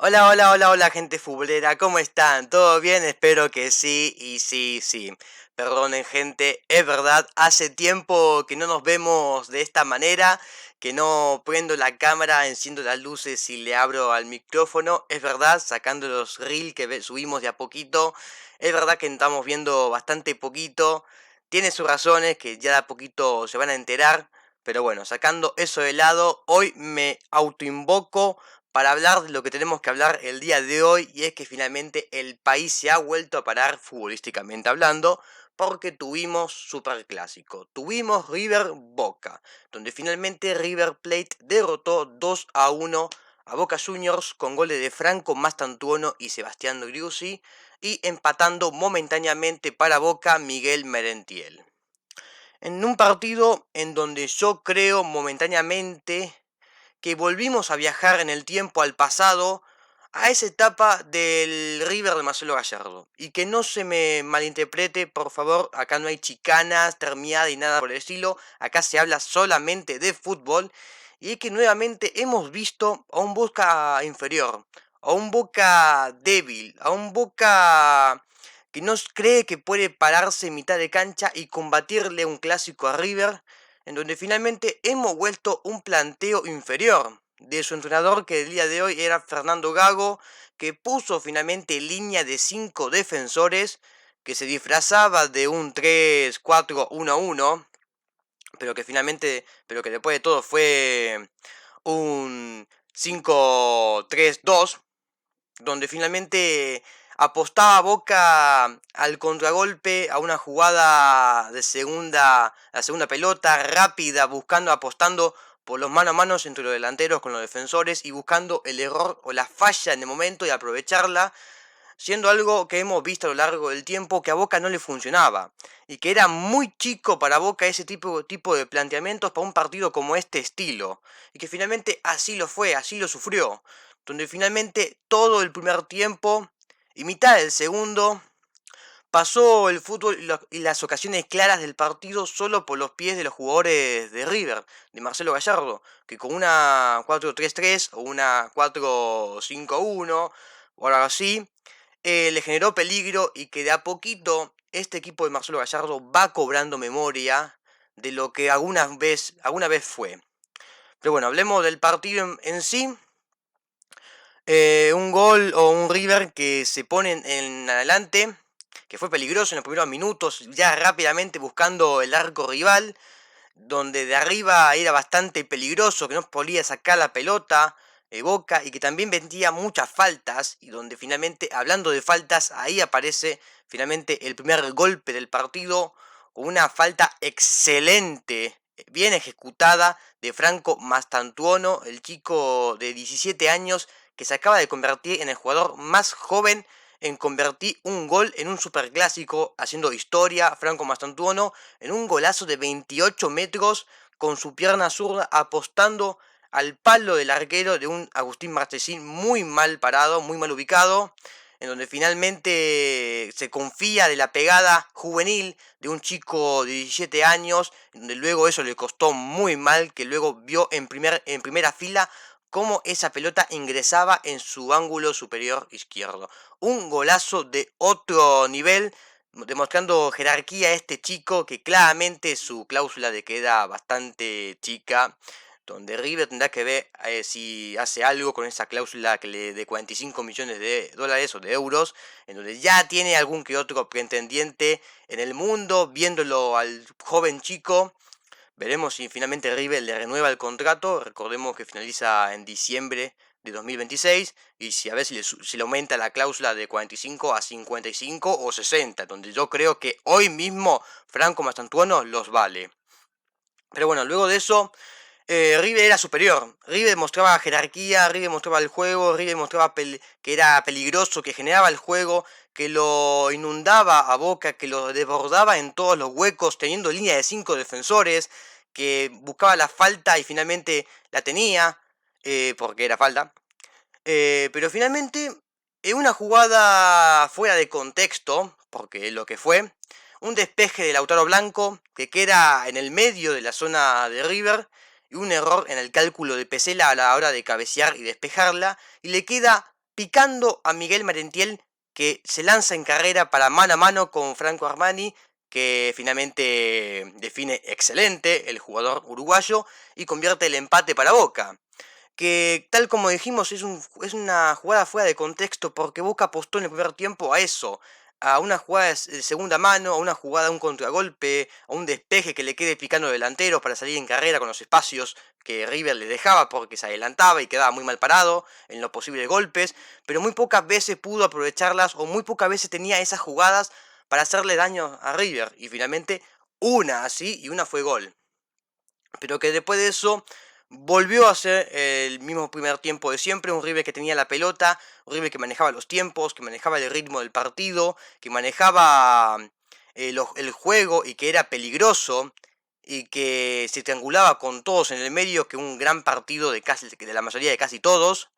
Hola, hola, hola, hola, gente futbolera, ¿cómo están? ¿Todo bien? Espero que sí, y sí, sí. Perdonen, gente, es verdad, hace tiempo que no nos vemos de esta manera, que no prendo la cámara, enciendo las luces y le abro al micrófono. Es verdad, sacando los reels que subimos de a poquito, es verdad que estamos viendo bastante poquito. Tiene sus razones que ya de a poquito se van a enterar, pero bueno, sacando eso de lado, hoy me autoinvoco para hablar de lo que tenemos que hablar el día de hoy, y es que finalmente el país se ha vuelto a parar futbolísticamente hablando, porque tuvimos superclásico, tuvimos River Boca, donde finalmente River Plate derrotó 2-1 a Boca Juniors con goles de Franco Mastantuono y Sebastián Driussi, y empatando momentáneamente para Boca Miguel Merentiel. En un partido en donde yo creo momentáneamente que volvimos a viajar en el tiempo al pasado, a esa etapa del River de Marcelo Gallardo. Y que no se me malinterprete, por favor, acá no hay chicanas, termiada y nada por el estilo, acá se habla solamente de fútbol, y es que nuevamente hemos visto a un Boca inferior, a un Boca débil, a un Boca que no cree que puede pararse en mitad de cancha y combatirle un clásico a River, en donde finalmente hemos vuelto un planteo inferior de su entrenador, que el día de hoy era Fernando Gago, que puso finalmente línea de 5 defensores, que se disfrazaba de un 3-4-1-1, pero que después de todo fue un 5-3-2, donde finalmente apostaba Boca al contragolpe, a una jugada de la segunda pelota rápida, apostando por los mano a mano entre los delanteros con los defensores y buscando el error o la falla en el momento y aprovecharla, siendo algo que hemos visto a lo largo del tiempo que a Boca no le funcionaba y que era muy chico para Boca ese tipo de planteamientos para un partido como este estilo, y que finalmente así lo fue, así lo sufrió, donde finalmente todo el primer tiempo y mitad del segundo pasó el fútbol y las ocasiones claras del partido solo por los pies de los jugadores de River, de Marcelo Gallardo, que con una 4-3-3 o una 4-5-1 o algo así, le generó peligro, y que de a poquito este equipo de Marcelo Gallardo va cobrando memoria de lo que alguna vez fue. Pero bueno, hablemos del partido en sí. Un gol o un River que se pone en adelante, que fue peligroso en los primeros minutos, ya rápidamente buscando el arco rival, donde de arriba era bastante peligroso, que no podía sacar la pelota Boca, y que también vendía muchas faltas, y donde finalmente, hablando de faltas, ahí aparece finalmente el primer golpe del partido, con una falta excelente, bien ejecutada, de Franco Mastantuono, el chico de 17 años que se acaba de convertir en el jugador más joven en convertir un gol en un superclásico, haciendo historia. Franco Mastantuono en un golazo de 28 metros con su pierna zurda, apostando al palo del arquero de un Agustín Marchesín muy mal parado, muy mal ubicado, en donde finalmente se confía de la pegada juvenil de un chico de 17 años, donde luego eso le costó muy mal, que luego vio en primera fila cómo esa pelota ingresaba en su ángulo superior izquierdo. Un golazo de otro nivel, demostrando jerarquía a este chico, que claramente su cláusula de queda bastante chica, donde River tendrá que ver si hace algo con esa cláusula que le de 45 millones de dólares o de euros, en donde ya tiene algún que otro pretendiente en el mundo, viéndolo al joven chico. Veremos si finalmente River le renueva el contrato. Recordemos que finaliza en diciembre de 2026. Y si a ver si le aumenta la cláusula de 45 a 55 o 60. Donde yo creo que hoy mismo Franco Mastantuono los vale. Pero bueno, luego de eso, River era superior. River mostraba jerarquía, River mostraba el juego, River mostraba que era peligroso, que generaba el juego, que lo inundaba a Boca, que lo desbordaba en todos los huecos, teniendo línea de 5 defensores, que buscaba la falta y finalmente la tenía, porque era falta. Pero finalmente, en una jugada fuera de contexto, porque lo que fue, un despeje de Lautaro Blanco que queda en el medio de la zona de River, y un error en el cálculo de Pesela a la hora de cabecear y despejarla, y le queda picando a Miguel Merentiel, que se lanza en carrera para mano a mano con Franco Armani, que finalmente define excelente el jugador uruguayo y convierte el empate para Boca. Que tal como dijimos es una jugada fuera de contexto porque Boca apostó en el primer tiempo a eso, a una jugada de segunda mano, a una jugada, a un contragolpe, a un despeje que le quede picando delanteros para salir en carrera con los espacios que River le dejaba porque se adelantaba y quedaba muy mal parado en los posibles golpes, pero muy pocas veces pudo aprovecharlas o muy pocas veces tenía esas jugadas para hacerle daño a River y finalmente una así y una fue gol. Pero que después de eso volvió a ser el mismo primer tiempo de siempre, un River que tenía la pelota, un River que manejaba los tiempos, que manejaba el ritmo del partido, que manejaba el juego y que era peligroso y que se triangulaba con todos en el medio, que un gran partido de la mayoría de casi todos,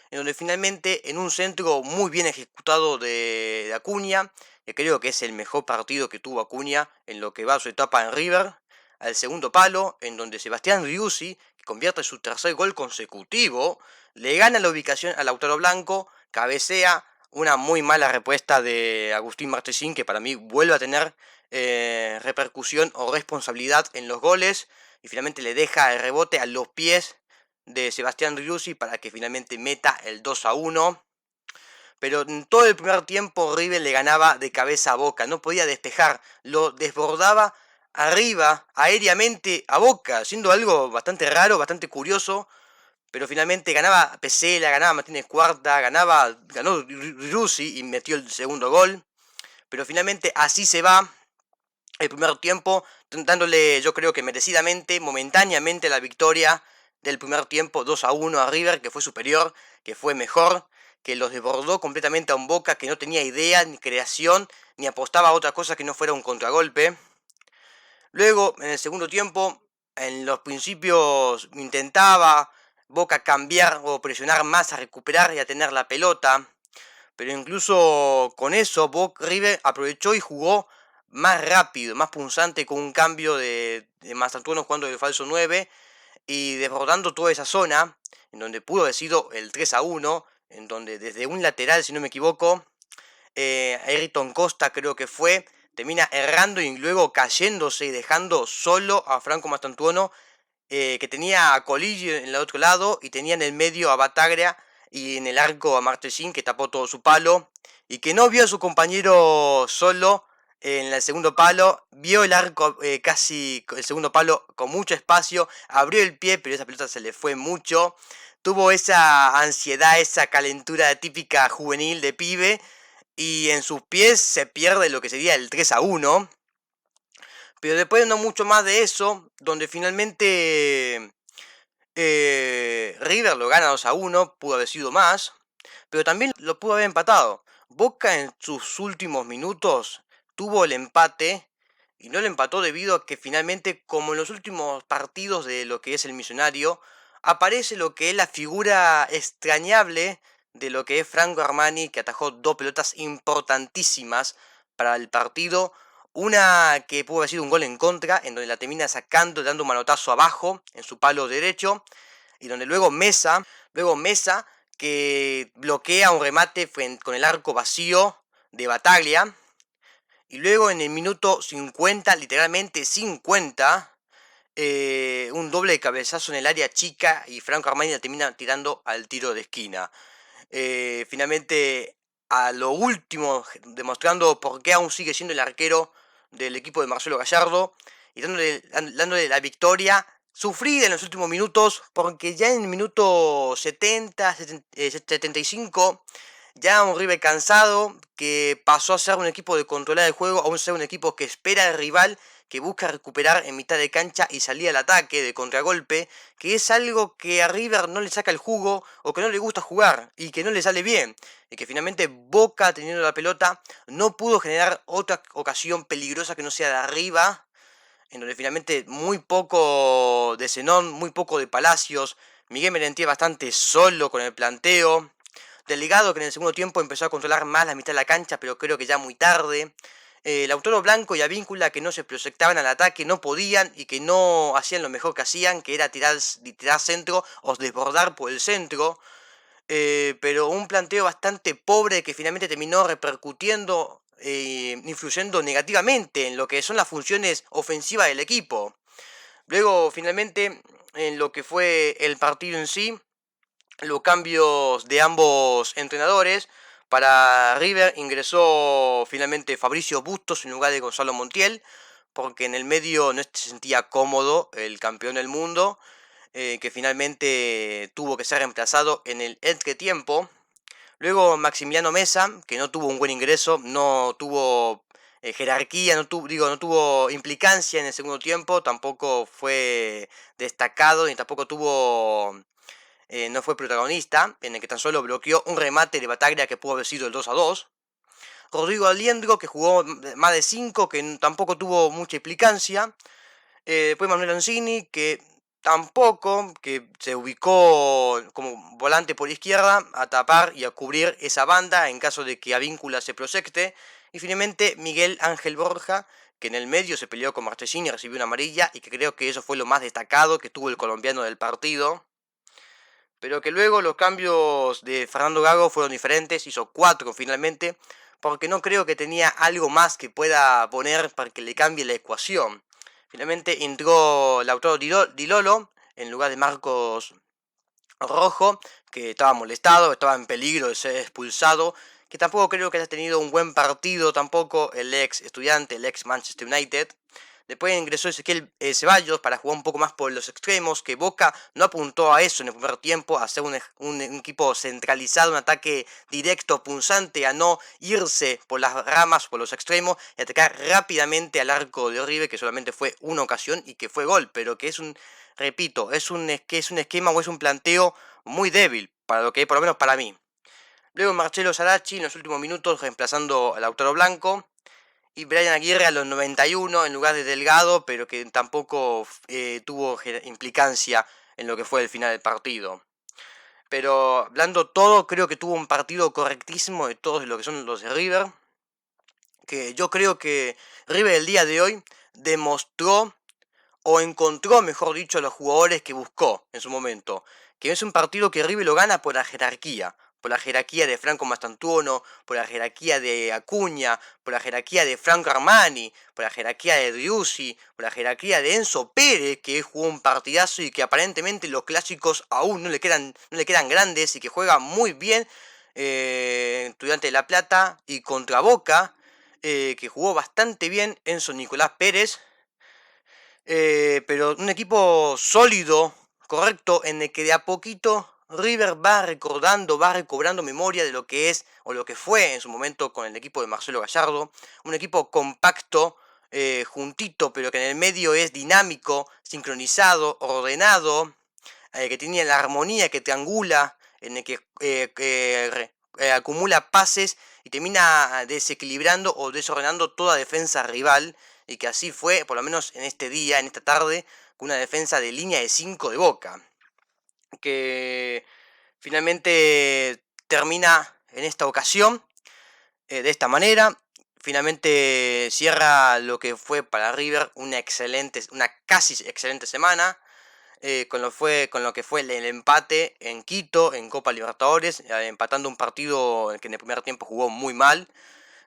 en donde finalmente en un centro muy bien ejecutado de Acuña, que creo que es el mejor partido que tuvo Acuña en lo que va a su etapa en River, al segundo palo, en donde Sebastián Riussi, que convierte su tercer gol consecutivo, le gana la ubicación a Lautaro Blanco, cabecea una muy mala respuesta de Agustín Marchesín, que para mí vuelve a tener repercusión o responsabilidad en los goles, y finalmente le deja el rebote a los pies de Sebastián Riussi para que finalmente meta el 2-1. Pero en todo el primer tiempo River le ganaba de cabeza a Boca, no podía despejar, lo desbordaba arriba, aéreamente a Boca, siendo algo bastante raro, bastante curioso, pero finalmente ganaba Pesela, ganaba Martínez Cuarta, ganó Ruzzi y metió el segundo gol, pero finalmente así se va el primer tiempo, dándole yo creo que merecidamente, momentáneamente la victoria del primer tiempo 2-1 a River, que fue superior, que fue mejor, que los desbordó completamente a un Boca que no tenía idea, ni creación, ni apostaba a otra cosa que no fuera un contragolpe. Luego, en el segundo tiempo, en los principios intentaba Boca cambiar o presionar más a recuperar y a tener la pelota, pero incluso con eso River aprovechó y jugó más rápido, más punzante con un cambio de Mastantuono jugando de falso 9 y desbordando toda esa zona, en donde pudo haber sido el 3-1, en donde desde un lateral, si no me equivoco, Ayrton Costa creo que fue, termina errando y luego cayéndose y dejando solo a Franco Mastantuono, que tenía a Colillo en el otro lado y tenía en el medio a Bataglia y en el arco a Martesín, que tapó todo su palo y que no vio a su compañero solo en el segundo palo, vio el arco casi el segundo palo con mucho espacio, abrió el pie pero esa pelota se le fue mucho, tuvo esa ansiedad, esa calentura típica juvenil de pibe y en sus pies se pierde lo que sería el 3-1. Pero después no mucho más de eso, donde finalmente River lo gana 2-1, pudo haber sido más, pero también lo pudo haber empatado. Boca en sus últimos minutos tuvo el empate y no lo empató debido a que finalmente, como en los últimos partidos de lo que es el Millonario, aparece lo que es la figura extrañable de lo que es Franco Armani, que atajó dos pelotas importantísimas para el partido. Una que pudo haber sido un gol en contra, en donde la termina sacando, dando un manotazo abajo en su palo derecho, y donde luego Mesa que bloquea un remate con el arco vacío de Bataglia. Y luego en el minuto 50, literalmente 50, un doble cabezazo en el área chica y Franco Armani la termina tirando al tiro de esquina. Finalmente, a lo último, demostrando por qué aún sigue siendo el arquero del equipo de Marcelo Gallardo y dándole la victoria sufrida en los últimos minutos, porque ya en el minuto 70, 75, ya un River cansado, que pasó a ser un equipo de controlar el juego, a un ser un equipo que espera al rival, que busca recuperar en mitad de cancha y salir al ataque de contragolpe, que es algo que a River no le saca el jugo o que no le gusta jugar y que no le sale bien. Y que finalmente Boca, teniendo la pelota, no pudo generar otra ocasión peligrosa que no sea de arriba, en donde finalmente muy poco de Zenón, muy poco de Palacios, Miguel Merentiel bastante solo con el planteo, Delegado que en el segundo tiempo empezó a controlar más la mitad de la cancha, pero creo que ya muy tarde, Lautaro Blanco y Avíncula que no se proyectaban al ataque, no podían y que no hacían lo mejor que hacían, que era tirar centro o desbordar por el centro. pero un planteo bastante pobre que finalmente terminó repercutiendo, influyendo negativamente en lo que son las funciones ofensivas del equipo. Luego, finalmente, en lo que fue el partido en sí, los cambios de ambos entrenadores. Para River ingresó finalmente Fabricio Bustos en lugar de Gonzalo Montiel, porque en el medio no se sentía cómodo el campeón del mundo, que finalmente tuvo que ser reemplazado en el entretiempo. Luego Maximiliano Mesa, que no tuvo un buen ingreso, no tuvo jerarquía, no tuvo implicancia en el segundo tiempo, tampoco fue destacado ni tampoco no fue protagonista, en el que tan solo bloqueó un remate de Bataglia que pudo haber sido el 2-2. Rodrigo Aliendro, que jugó más de 5, que tampoco tuvo mucha implicancia. Después Manuel Lanzini, que tampoco, que se ubicó como volante por izquierda a tapar y a cubrir esa banda en caso de que Avíncula se proyecte. Y finalmente Miguel Ángel Borja, que en el medio se peleó con Marchesini y recibió una amarilla, y que creo que eso fue lo más destacado que tuvo el colombiano del partido. Pero que luego los cambios de Fernando Gago fueron diferentes, hizo 4 finalmente, porque no creo que tenía algo más que pueda poner para que le cambie la ecuación. Finalmente entró Lautaro Di Lolo en lugar de Marcos Rojo, que estaba molestado, estaba en peligro de ser expulsado, que tampoco creo que haya tenido un buen partido tampoco el ex Estudiante, el ex Manchester United. Después ingresó Ezequiel Ceballos para jugar un poco más por los extremos, que Boca no apuntó a eso en el primer tiempo, a ser un equipo centralizado, un ataque directo, punzante, a no irse por las ramas, por los extremos, y atacar rápidamente al arco de River, que solamente fue una ocasión y que fue gol, pero que es repito, es un esquema o es un planteo muy débil, para lo que por lo menos para mí. Luego Marcelo Sarachi en los últimos minutos reemplazando al Lautaro Blanco. Y Brian Aguirre a los 91 en lugar de Delgado, pero que tampoco tuvo implicancia en lo que fue el final del partido. Pero hablando todo, creo que tuvo un partido correctísimo de todos lo que son los de River. Que yo creo que River el día de hoy demostró o encontró, mejor dicho, los jugadores que buscó en su momento. Que es un partido que River lo gana por la jerarquía de Franco Mastantuono, por la jerarquía de Acuña, por la jerarquía de Franco Armani, por la jerarquía de Driussi, por la jerarquía de Enzo Pérez, que jugó un partidazo y que aparentemente los clásicos aún no le quedan grandes y que juega muy bien. Estudiante de La Plata y contra Boca, que jugó bastante bien Enzo Nicolás Pérez, pero un equipo sólido, correcto, en el que de a poquito River va recordando, va recobrando memoria de lo que es o lo que fue en su momento con el equipo de Marcelo Gallardo. Un equipo compacto, juntito, pero que en el medio es dinámico, sincronizado, ordenado, que tiene la armonía, que triangula, en el que acumula pases y termina desequilibrando o desordenando toda defensa rival, y que así fue, por lo menos en este día, en esta tarde, con una defensa de línea de 5 de Boca, que finalmente termina en esta ocasión de esta manera. Finalmente cierra lo que fue para River una casi excelente semana, con lo que fue el empate en Quito, en Copa Libertadores, empatando un partido que en el primer tiempo jugó muy mal,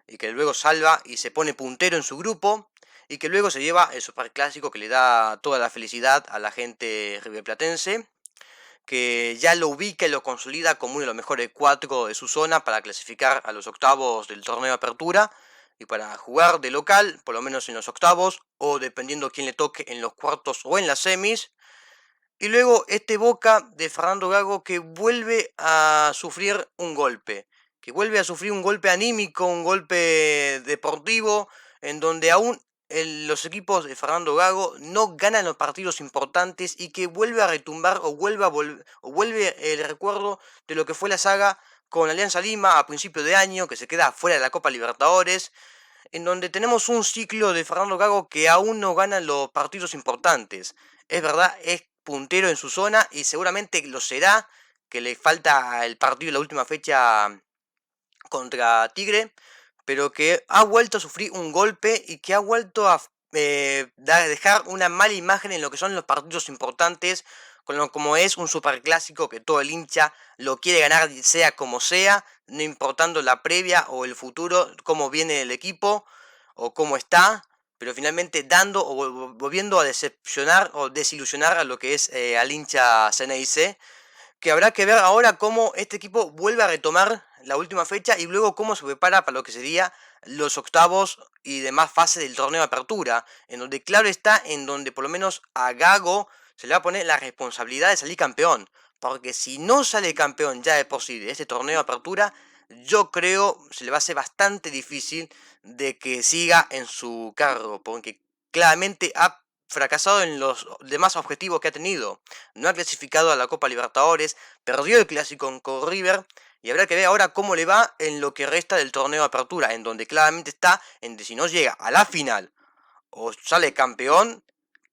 y que luego salva y se pone puntero en su grupo, y que luego se lleva el superclásico que le da toda la felicidad a la gente riverplatense, que ya lo ubica y lo consolida como uno de los mejores 4 de su zona para clasificar a los octavos del torneo de apertura y para jugar de local, por lo menos en los octavos, o dependiendo quién le toque en los cuartos o en las semis. Y luego este Boca de Fernando Gago que vuelve a sufrir un golpe, que vuelve a sufrir un golpe anímico, un golpe deportivo, en donde aún los equipos de Fernando Gago no ganan los partidos importantes, y que vuelve a retumbar vuelve el recuerdo de lo que fue la saga con Alianza Lima a principio de año, que se queda fuera de la Copa Libertadores, en donde tenemos un ciclo de Fernando Gago que aún no gana los partidos importantes. Es verdad, es puntero en su zona y seguramente lo será, que le falta el partido de la última fecha contra Tigre, pero que ha vuelto a sufrir un golpe y que ha vuelto a dejar una mala imagen en lo que son los partidos importantes, como es un superclásico que todo el hincha lo quiere ganar sea como sea, no importando la previa o el futuro, cómo viene el equipo o cómo está, pero finalmente dando o volviendo a decepcionar o desilusionar a lo que es al hincha Ceneice, que habrá que ver ahora cómo este equipo vuelve a retomar la última fecha y luego cómo se prepara para lo que sería los octavos y demás fases del torneo de apertura, en donde claro está, en donde por lo menos a Gago se le va a poner la responsabilidad de salir campeón, porque si no sale campeón ya de por sí de este torneo de apertura, yo creo se le va a hacer bastante difícil de que siga en su cargo, porque claramente ha fracasado en los demás objetivos que ha tenido. No ha clasificado a la Copa Libertadores, perdió el clásico con River y habrá que ver ahora cómo le va en lo que resta del torneo de apertura, en donde claramente está en que si no llega a la final o sale campeón,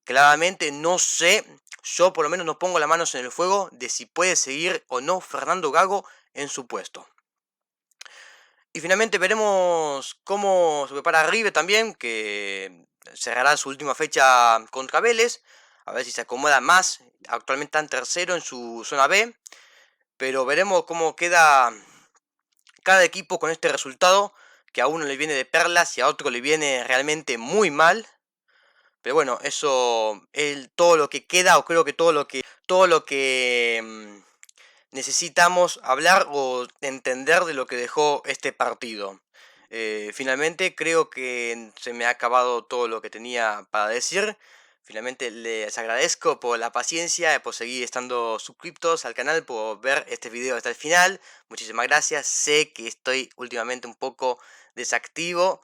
claramente no sé, yo por lo menos no pongo las manos en el fuego de si puede seguir o no Fernando Gago en su puesto. Y finalmente veremos cómo se prepara River también, que cerrará su última fecha contra Vélez. A ver si se acomoda más. Actualmente está en tercero en su zona B. Pero veremos cómo queda cada equipo con este resultado. Que a uno le viene de perlas y a otro le viene realmente muy mal. Pero bueno, eso es todo lo que queda, o creo que todo lo que necesitamos hablar o entender de lo que dejó este partido. Finalmente creo que se me ha acabado todo lo que tenía para decir. Finalmente les agradezco por la paciencia, por seguir estando suscriptos al canal, por ver este video hasta el final. Muchísimas gracias. Sé que estoy últimamente un poco desactivo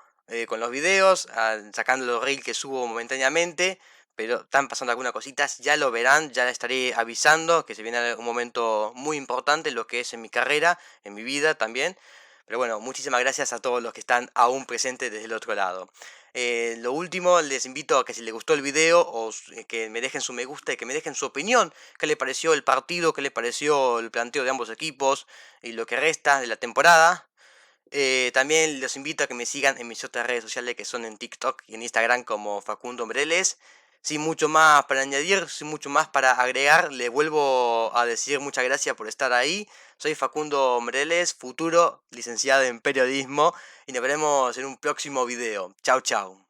con los videos, sacando los reels que subo momentáneamente. Pero están pasando algunas cositas, ya lo verán, ya les estaré avisando que se viene un momento muy importante en lo que es en mi carrera, en mi vida también. Pero bueno, muchísimas gracias a todos los que están aún presentes desde el otro lado. Lo último, les invito a que si les gustó el video o que me dejen su me gusta y que me dejen su opinión, qué les pareció el partido, qué les pareció el planteo de ambos equipos y lo que resta de la temporada. También los invito a que me sigan en mis otras redes sociales que son en TikTok y en Instagram como Facundo Mreles. Sin mucho más para añadir, sin mucho más para agregar, le vuelvo a decir muchas gracias por estar ahí. Soy Facundo Mreles, futuro licenciado en periodismo y nos veremos en un próximo video. Chau, chau.